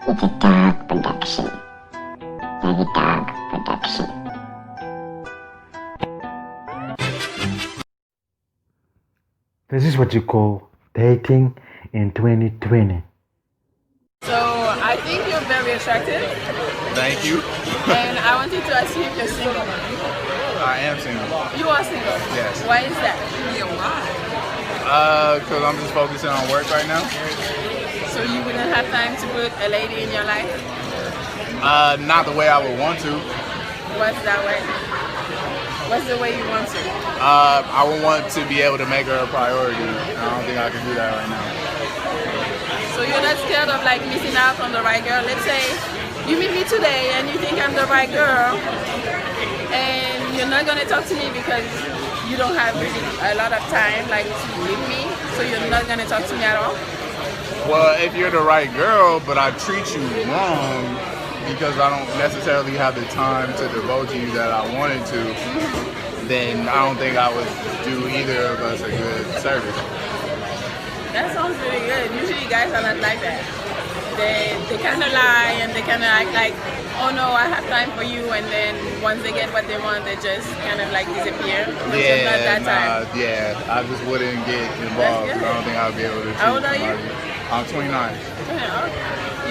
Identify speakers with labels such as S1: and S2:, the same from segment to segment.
S1: It's a dog production. Very dog production.
S2: This is what you call dating in 2020.
S3: So I think you're very attractive,
S4: Thank you.
S3: and I wanted to ask you if you're single.
S4: I am single.
S3: You are single?
S4: Yes.
S3: Why is that? Yeah, why?
S4: Because I'm just focusing on work right now.
S3: So you wouldn't have time to put a lady in your life?
S4: Not the way I would want to.
S3: What's that way? What's the way you want to?
S4: I would want to be able to make her a priority. I don't think I can do that right now.
S3: So you're not scared of like missing out on the right girl? Let's say you meet me today and you think I'm the right girl, and you're not gonna talk to me because you don't have really a lot of time like to meet me, so you're not gonna talk to me at all?
S4: Well, if you're the right girl, but I treat you wrong because I don't necessarily have the time to devote to you that I wanted to, then I don't think I would do either of us a good service.
S3: That sounds really good. Usually guys are not like that. They kind of lie and they kind of act like, oh no, I have time for you, and then once they get what they want, they just kind of like disappear. But you're not that time.
S4: I just wouldn't get involved. I don't think I'd be able to.
S3: How old are you?
S4: I'm 29.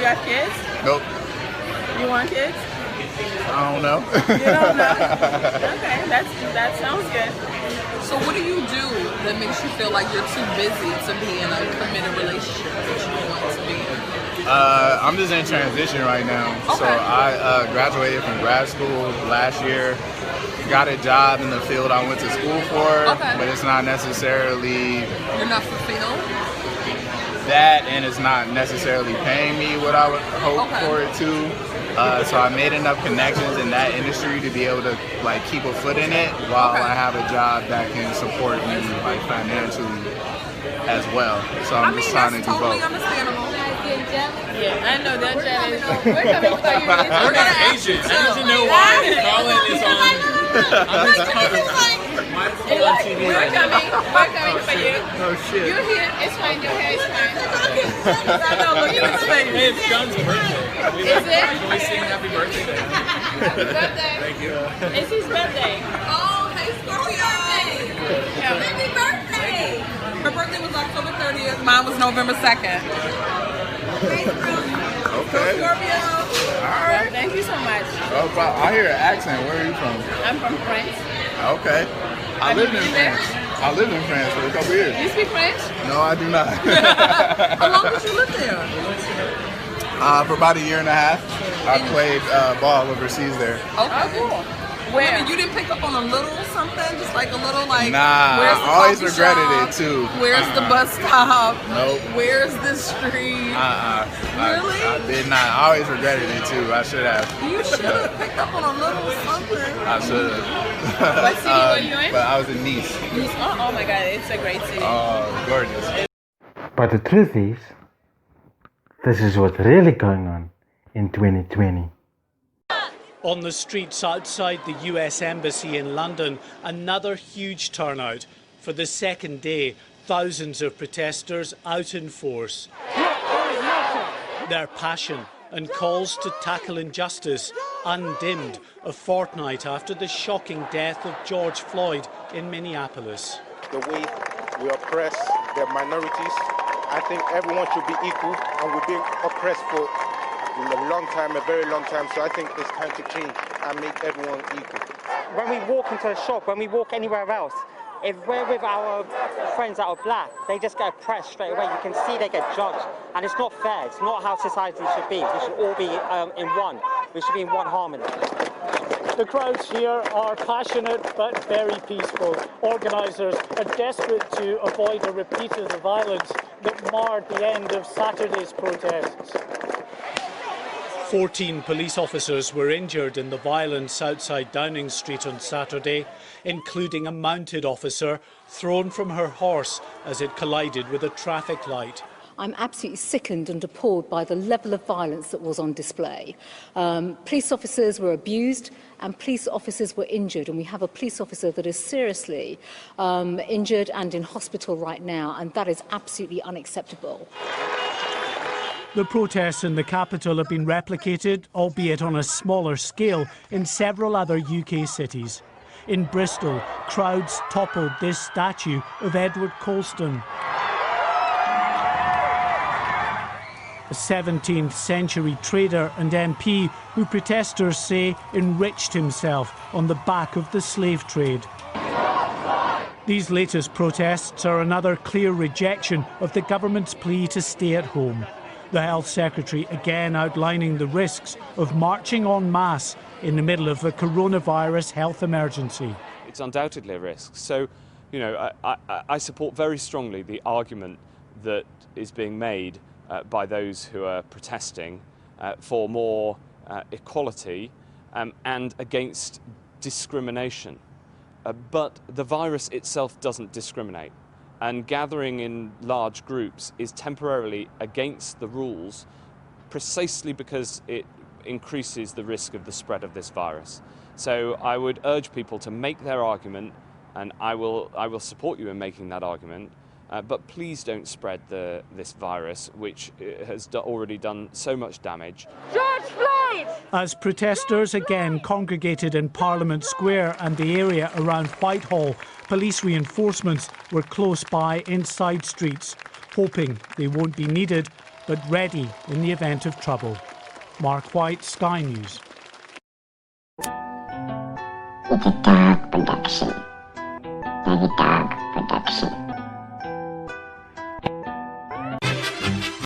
S3: You have kids?
S4: Nope.
S3: You want kids?
S4: I don't know.
S3: You don't know? Okay, that sounds good.
S5: So what do you do that makes you feel like you're too busy to be in a committed relationship that you want to be in?
S4: I'm just in transition right now.
S5: Okay.
S4: So I graduated from grad school last year. Got a job in the field I went to school for,
S5: Okay.
S4: but it's not necessarily
S5: You're not fulfilled?
S4: that, and it's not necessarily paying me what I would hope
S5: Okay.
S4: for it to. So I made enough connections in that industry to be able to like keep a foot in it while
S5: Okay.
S4: I have a job that can support me like financially as well. So I'm just trying to
S5: that's
S4: do
S5: totally
S4: both.
S5: understandable.
S3: Yeah, I know they're jealous. We're coming for you.
S5: We're gonna ask you.
S6: I need to know why Colin is on. I'm just talking.
S3: We're coming for you.
S4: Oh shit.
S3: You're here. It's fine. Your hair is fine.
S5: I know, look at his face.
S6: Hey, it's John's birthday.
S3: Is it?
S6: Can we sing happy birthday to him?
S3: Happy birthday.
S6: Thank you.
S3: It's his birthday.
S5: Oh, hey Scorpio! Happy birthday! Her birthday was October 30th. Mine was November 2nd.
S4: Okay.
S5: Scorpio!
S4: Alright.
S3: Thank you so much.
S4: Oh, wow. I hear an accent. Where are you from?
S3: I'm from France.
S4: Okay. I
S3: Have you
S4: lived in
S3: been there?
S4: France. I lived in France for a couple years.
S3: You speak French?
S4: No, I do not.
S5: How long did you live there?
S4: For about a year and a half. I played ball overseas there.
S3: Oh, cool. Where?
S5: I mean, you didn't pick up on a little something? Just like a little like,
S4: Nah,
S5: where's
S4: I
S5: the
S4: always
S5: coffee
S4: regretted
S5: shop?
S4: it too.
S5: Where's the bus stop?
S4: Nope.
S5: Where's this street? Really?
S4: I did not. I always regretted it too. I should have.
S5: You should have picked up on a little something.
S4: I should have.
S3: What city were you in?
S4: But I was in Nice.
S3: Oh my God, it's a great city.
S4: Oh, gorgeous.
S2: But the truth is, this is what's really going on in 2020.
S7: On the streets outside the US Embassy in London, another huge turnout. For the second day, thousands of protesters out in force. Their passion and calls to tackle injustice undimmed a fortnight after the shocking death of George Floyd in Minneapolis.
S8: The way we oppress the minorities, I think everyone should be equal, and we've been oppressed for a long time, a very long time, so I think it's time to change and make everyone equal.
S9: When we walk into a shop, when we walk anywhere else, if we're with our friends that are black, they just get oppressed straight away. You can see they get judged, and it's not fair. It's not how society should be. We should all be in one. We should be in one harmony.
S7: The crowds here are passionate but very peaceful. Organisers are desperate to avoid a repeat of the violence that marred the end of Saturday's protests. 14 police officers were injured in the violence outside Downing Street on Saturday, including a mounted officer thrown from her horse as it collided with a traffic light.
S10: I'm absolutely sickened and appalled by the level of violence that was on display. Police officers were abused and police officers were injured, and we have a police officer that is seriously injured and in hospital right now, and that is absolutely unacceptable.
S7: The protests in the capital have been replicated, albeit on a smaller scale, in several other UK cities. In Bristol, crowds toppled this statue of Edward Colston, a 17th century trader and MP who protesters say enriched himself on the back of the slave trade. These latest protests are another clear rejection of the government's plea to stay at home. The Health Secretary again outlining the risks of marching en masse in the middle of a coronavirus health emergency.
S11: It's undoubtedly a risk. So, I support very strongly the argument that is being made by those who are protesting for more equality and against discrimination. But the virus itself doesn't discriminate, and gathering in large groups is temporarily against the rules precisely because it increases the risk of the spread of this virus. So I would urge people to make their argument, and I will support you in making that argument. But please don't spread this virus, which has already done so much damage.
S5: George Floyd!
S7: As protesters again congregated in Parliament Square and the area around Whitehall, police reinforcements were close by in side streets, hoping they won't be needed, but ready in the event of trouble. Mark White, Sky News.
S1: It's a dog production. Very dog production.